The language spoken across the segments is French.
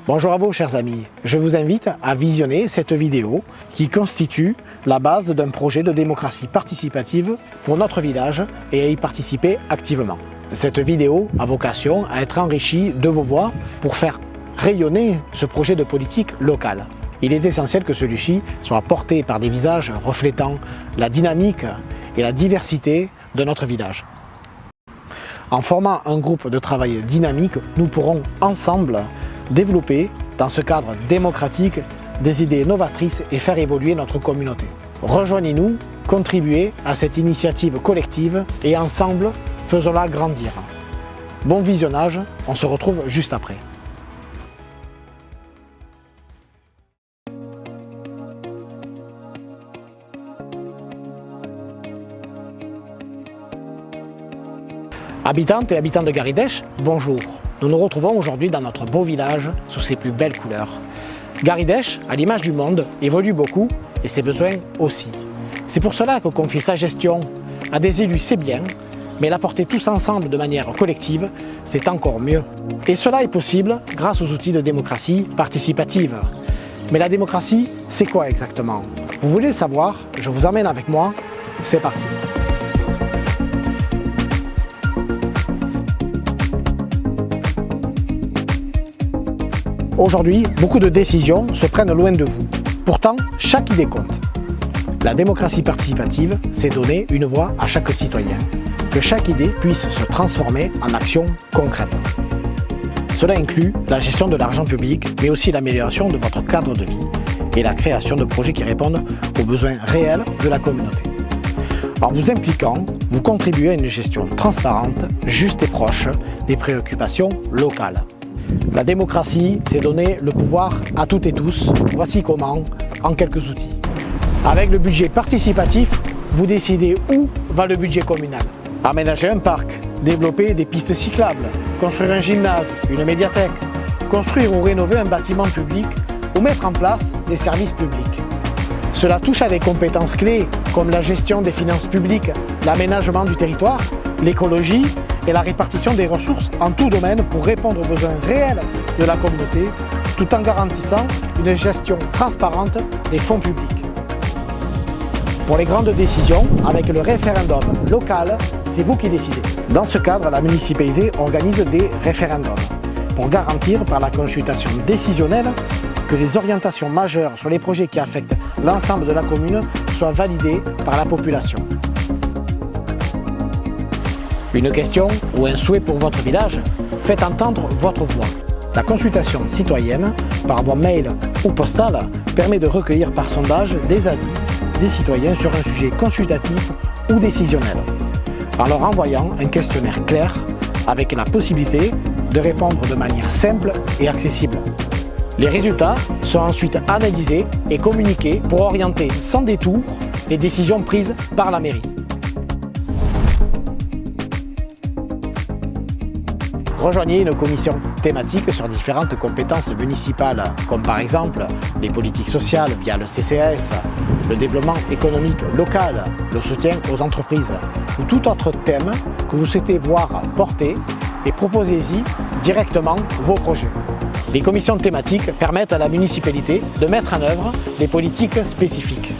Bonjour à vous chers amis, je vous invite à visionner cette vidéo qui constitue la base d'un projet de démocratie participative pour notre village et à y participer activement. Cette vidéo a vocation à être enrichie de vos voix pour faire rayonner ce projet de politique locale. Il est essentiel que celui-ci soit porté par des visages reflétant la dynamique et la diversité de notre village. En formant un groupe de travail dynamique, nous pourrons ensemble développer, dans ce cadre démocratique, des idées novatrices et faire évoluer notre communauté. Rejoignez-nous, contribuez à cette initiative collective et ensemble, faisons-la grandir. Bon visionnage, on se retrouve juste après. Habitantes et habitants de Garidèche, bonjour. Nous nous retrouvons aujourd'hui dans notre beau village sous ses plus belles couleurs. Garidèche, à l'image du monde, évolue beaucoup et ses besoins aussi. C'est pour cela que confier sa gestion à des élus c'est bien, mais la porter tous ensemble de manière collective, c'est encore mieux. Et cela est possible grâce aux outils de démocratie participative. Mais la démocratie, c'est quoi exactement? Vous voulez le savoir? Je vous emmène avec moi, c'est parti. Aujourd'hui, beaucoup de décisions se prennent loin de vous. Pourtant, chaque idée compte. La démocratie participative, c'est donner une voix à chaque citoyen. Que chaque idée puisse se transformer en action concrète. Cela inclut la gestion de l'argent public, mais aussi l'amélioration de votre cadre de vie et la création de projets qui répondent aux besoins réels de la communauté. En vous impliquant, vous contribuez à une gestion transparente, juste et proche des préoccupations locales. La démocratie, c'est donner le pouvoir à toutes et tous. Voici comment, en quelques outils. Avec le budget participatif, vous décidez où va le budget communal. Aménager un parc, développer des pistes cyclables, construire un gymnase, une médiathèque, construire ou rénover un bâtiment public ou mettre en place des services publics. Cela touche à des compétences clés comme la gestion des finances publiques, l'aménagement du territoire, l'écologie et la répartition des ressources en tout domaine pour répondre aux besoins réels de la communauté, tout en garantissant une gestion transparente des fonds publics. Pour les grandes décisions, avec le référendum local, c'est vous qui décidez. Dans ce cadre, la municipalité organise des référendums pour garantir par la consultation décisionnelle que les orientations majeures sur les projets qui affectent l'ensemble de la commune soient validées par la population. Une question ou un souhait pour votre village? Faites entendre votre voix. La consultation citoyenne, par voie mail ou postale, permet de recueillir par sondage des avis des citoyens sur un sujet consultatif ou décisionnel, en leur envoyant un questionnaire clair avec la possibilité de répondre de manière simple et accessible. Les résultats sont ensuite analysés et communiqués pour orienter sans détour les décisions prises par la mairie. Rejoignez une commission thématique sur différentes compétences municipales, comme par exemple les politiques sociales via le CCAS, le développement économique local, le soutien aux entreprises, ou tout autre thème que vous souhaitez voir porté et proposez-y directement vos projets. Les commissions thématiques permettent à la municipalité de mettre en œuvre des politiques spécifiques,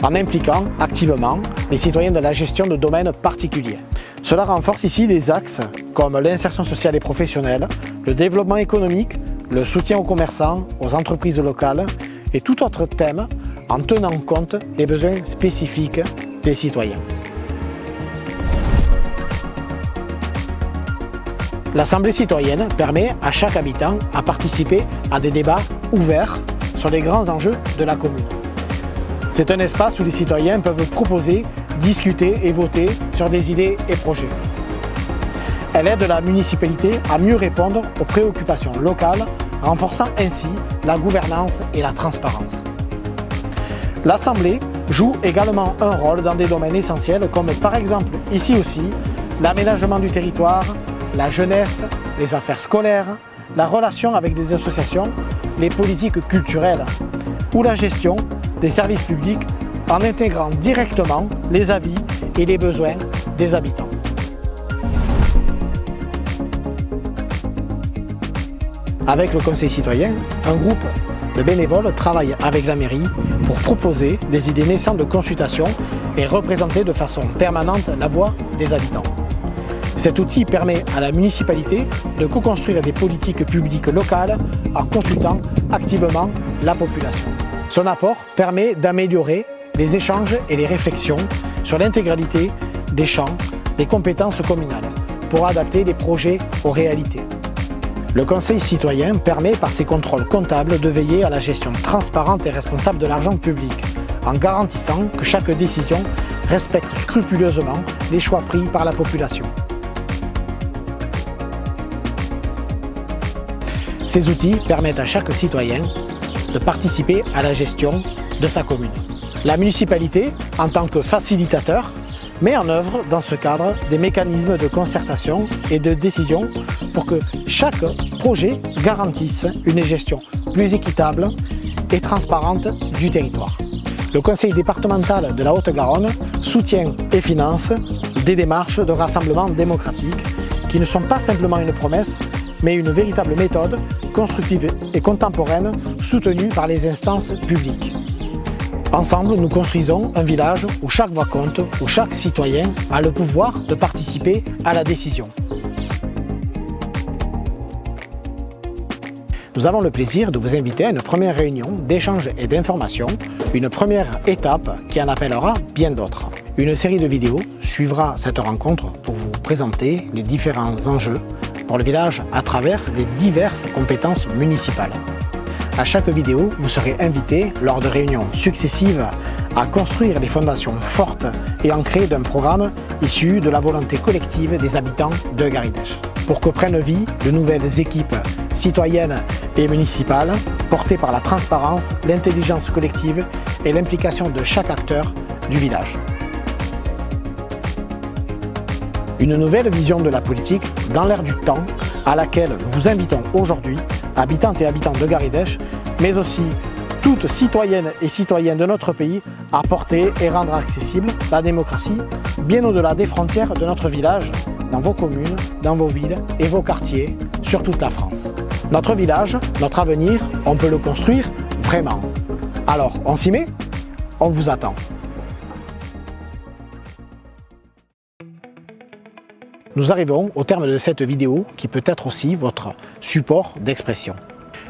en impliquant activement les citoyens de la gestion de domaines particuliers. Cela renforce ici des axes comme l'insertion sociale et professionnelle, le développement économique, le soutien aux commerçants, aux entreprises locales et tout autre thème en tenant compte des besoins spécifiques des citoyens. L'Assemblée citoyenne permet à chaque habitant à participer à des débats ouverts sur les grands enjeux de la commune. C'est un espace où les citoyens peuvent proposer, discuter et voter sur des idées et projets. Elle aide la municipalité à mieux répondre aux préoccupations locales, renforçant ainsi la gouvernance et la transparence. L'Assemblée joue également un rôle dans des domaines essentiels comme par exemple, ici aussi, l'aménagement du territoire, la jeunesse, les affaires scolaires, la relation avec des associations, les politiques culturelles ou la gestion des services publics en intégrant directement les avis et les besoins des habitants. Avec le Conseil citoyen, un groupe de bénévoles travaille avec la mairie pour proposer des idées naissantes de consultation et représenter de façon permanente la voix des habitants. Cet outil permet à la municipalité de co-construire des politiques publiques locales en consultant activement la population. Son apport permet d'améliorer les échanges et les réflexions sur l'intégralité des champs des compétences communales pour adapter les projets aux réalités. Le Conseil citoyen permet par ses contrôles comptables de veiller à la gestion transparente et responsable de l'argent public, en garantissant que chaque décision respecte scrupuleusement les choix pris par la population. Ces outils permettent à chaque citoyen de participer à la gestion de sa commune. La municipalité, en tant que facilitateur, met en œuvre dans ce cadre des mécanismes de concertation et de décision pour que chaque projet garantisse une gestion plus équitable et transparente du territoire. Le Conseil départemental de la Haute-Garonne soutient et finance des démarches de rassemblement démocratique qui ne sont pas simplement une promesse, mais une véritable méthode constructive et contemporaine soutenue par les instances publiques. Ensemble, nous construisons un village où chaque voix compte, où chaque citoyen a le pouvoir de participer à la décision. Nous avons le plaisir de vous inviter à une première réunion d'échange et d'information, une première étape qui en appellera bien d'autres. Une série de vidéos suivra cette rencontre pour vous présenter les différents enjeux pour le village à travers les diverses compétences municipales. À chaque vidéo, vous serez invité, lors de réunions successives, à construire des fondations fortes et ancrées d'un programme issu de la volonté collective des habitants de Garidech, pour que prennent vie de nouvelles équipes citoyennes et municipales, portées par la transparence, l'intelligence collective et l'implication de chaque acteur du village. Une nouvelle vision de la politique dans l'air du temps à laquelle nous vous invitons aujourd'hui, habitantes et habitants de Garidech, mais aussi toutes citoyennes et citoyens de notre pays, à porter et rendre accessible la démocratie bien au-delà des frontières de notre village, dans vos communes, dans vos villes et vos quartiers, sur toute la France. Notre village, notre avenir, on peut le construire vraiment. Alors, on s'y met ? On vous attend. Nous arrivons au terme de cette vidéo qui peut être aussi votre support d'expression.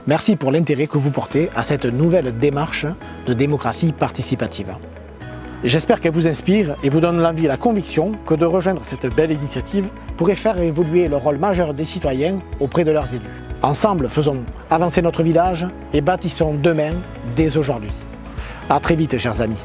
Merci pour l'intérêt que vous portez à cette nouvelle démarche de démocratie participative. J'espère qu'elle vous inspire et vous donne l'envie et la conviction que de rejoindre cette belle initiative pourrait faire évoluer le rôle majeur des citoyens auprès de leurs élus. Ensemble, faisons avancer notre village et bâtissons demain dès aujourd'hui. À très vite, chers amis.